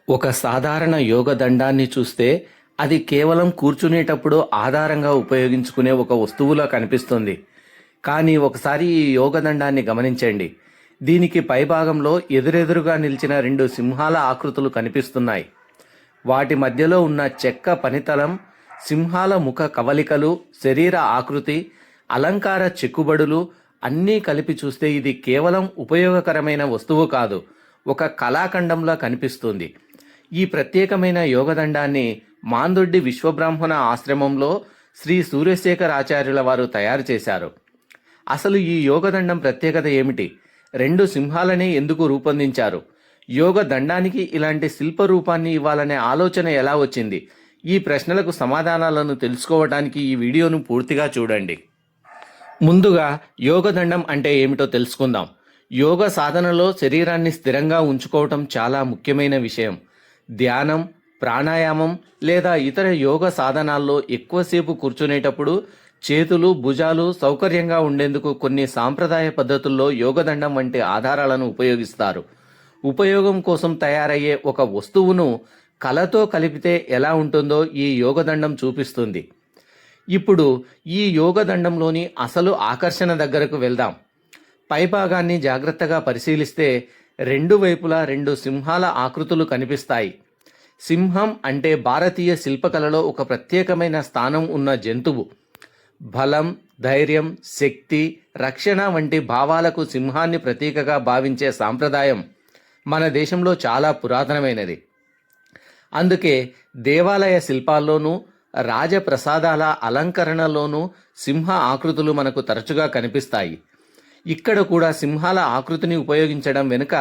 ఒక సాధారణ యోగ దండాన్ని చూస్తే అది కేవలం కూర్చునేటప్పుడు ఆధారంగా ఉపయోగించుకునే ఒక వస్తువులా కనిపిస్తుంది. కానీ ఒకసారి ఈ యోగ దండాన్ని గమనించండి. దీనికి పైభాగంలో ఎదురెదురుగా నిలిచిన రెండు సింహాల ఆకృతులు కనిపిస్తున్నాయి. వాటి మధ్యలో ఉన్న చెక్క పనితలం, సింహాల ముఖ కవలికలు, శరీర ఆకృతి, అలంకార చెక్కుబడులు అన్నీ కలిపి చూస్తే ఇది కేవలం ఉపయోగకరమైన వస్తువు కాదు, ఒక కళాఖండంలా కనిపిస్తుంది. ఈ ప్రత్యేకమైన యోగదండాన్ని మాందొడ్డి విశ్వబ్రాహ్మణ ఆశ్రమంలో శ్రీ సూర్యశేఖర్ ఆచార్యుల వారు తయారు చేశారు. అసలు ఈ యోగదండం ప్రత్యేకత ఏమిటి? రెండు సింహాలనే ఎందుకు రూపొందించారు? యోగ దండానికి ఇలాంటి శిల్ప రూపాన్ని ఇవ్వాలనే ఆలోచన ఎలా వచ్చింది? ఈ ప్రశ్నలకు సమాధానాలను తెలుసుకోవడానికి ఈ వీడియోను పూర్తిగా చూడండి. ముందుగా యోగదండం అంటే ఏమిటో తెలుసుకుందాం. యోగ సాధనలో శరీరాన్ని స్థిరంగా ఉంచుకోవటం చాలా ముఖ్యమైన విషయం. ధ్యానం, ప్రాణాయామం లేదా ఇతర యోగ సాధనాల్లో ఎక్కువసేపు కూర్చునేటప్పుడు చేతులు, భుజాలు సౌకర్యంగా ఉండేందుకు కొన్ని సాంప్రదాయ పద్ధతుల్లో యోగదండం వంటి ఆధారాలను ఉపయోగిస్తారు. ఉపయోగం కోసం తయారయ్యే ఒక వస్తువును కళతో కలిపితే ఎలా ఉంటుందో ఈ యోగదండం చూపిస్తుంది. ఇప్పుడు ఈ యోగదండంలోని అసలు ఆకర్షణ దగ్గరకు వెళ్దాం. పైభాగాన్ని జాగ్రత్తగా పరిశీలిస్తే రెండు వైపులా రెండు సింహాల ఆకృతులు కనిపిస్తాయి. సింహం అంటే భారతీయ శిల్పకళలో ఒక ప్రత్యేకమైన స్థానం ఉన్న జంతువు. బలం, ధైర్యం, శక్తి, రక్షణ వంటి భావాలకు సింహాన్ని ప్రతీకగా భావించే సాంప్రదాయం మన దేశంలో చాలా పురాతనమైనది. అందుకే దేవాలయ శిల్పాల్లోనూ రాజప్రసాదాల అలంకరణలోనూ సింహ ఆకృతులు మనకు తరచుగా కనిపిస్తాయి. ఇక్కడ కూడా సింహాల ఆకృతిని ఉపయోగించడం వెనుక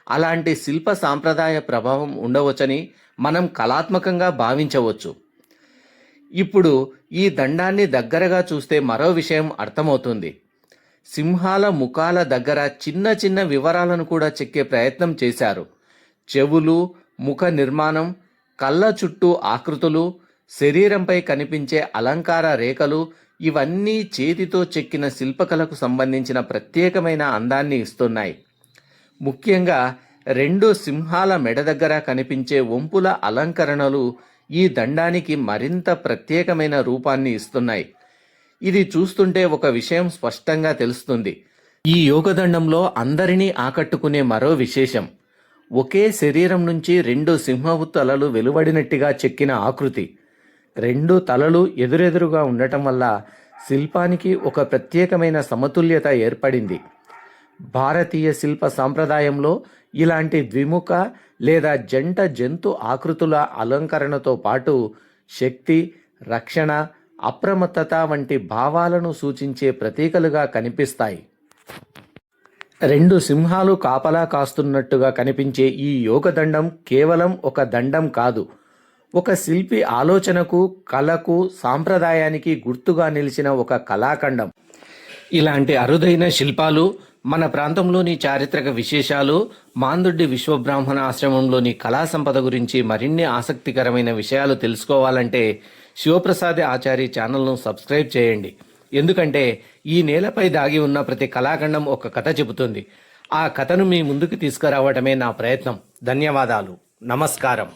అలాంటి శిల్ప సాంప్రదాయ ప్రభావం ఉండవచ్చని మనం కళాత్మకంగా భావించవచ్చు. ఇప్పుడు ఈ దండాన్ని దగ్గరగా చూస్తే మరో విషయం అర్థమవుతుంది. సింహాల ముఖాల దగ్గర చిన్న చిన్న వివరాలను కూడా చెక్కే ప్రయత్నం చేశారు. చెవులు, ముఖ నిర్మాణం, కళ్ళ చుట్టూ ఆకృతులు, శరీరంపై కనిపించే అలంకార రేఖలు ఇవన్నీ చేతితో చెక్కిన శిల్పకళకు సంబంధించిన ప్రత్యేకమైన అందాన్ని ఇస్తున్నాయి. ముఖ్యంగా రెండు సింహాల మెడ దగ్గర కనిపించే వంపుల అలంకరణలు ఈ దండానికి మరింత ప్రత్యేకమైన రూపాన్ని ఇస్తున్నాయి. ఇది చూస్తుంటే ఒక విషయం స్పష్టంగా తెలుస్తుంది. ఈ యోగదండంలో అందరినీ ఆకట్టుకునే మరో విశేషం ఒకే శరీరం నుంచి రెండు సింహపు తలలు వెలువడినట్టుగా చెక్కిన ఆకృతి. రెండు తలలు ఎదురెదురుగా ఉండటం వల్ల శిల్పానికి ఒక ప్రత్యేకమైన సమతుల్యత ఏర్పడింది. భారతీయ శిల్ప సాంప్రదాయంలో ఇలాంటి ద్విముఖ లేదా జంట జంతు ఆకృతుల అలంకరణతో పాటు శక్తి, రక్షణ, అప్రమత్తత వంటి భావాలను సూచించే ప్రతీకలుగా కనిపిస్తాయి. రెండు సింహాలు కాపలా కాస్తున్నట్టుగా కనిపించే ఈ యోగదండం కేవలం ఒక దండం కాదు, ఒక శిల్పి ఆలోచనకు, కళకు, సాంప్రదాయానికి గుర్తుగా నిలిచిన ఒక కళాఖండం. ఇలాంటి అరుదైన శిల్పాలు, మన ప్రాంతంలోని చారిత్రక విశేషాలు, మాందొడ్డి విశ్వబ్రాహ్మణ ఆశ్రమంలోని కళా సంపద గురించి మరిన్ని ఆసక్తికరమైన విషయాలు తెలుసుకోవాలంటే శివప్రసాద్ ఆచారి ఛానల్ను సబ్స్క్రైబ్ చేయండి. ఎందుకంటే ఈ నేలపై దాగి ఉన్న ప్రతి కళాఖండం ఒక కథ చెబుతుంది. ఆ కథను మీ ముందుకు తీసుకురావడమే నా ప్రయత్నం. ధన్యవాదాలు. నమస్కారం.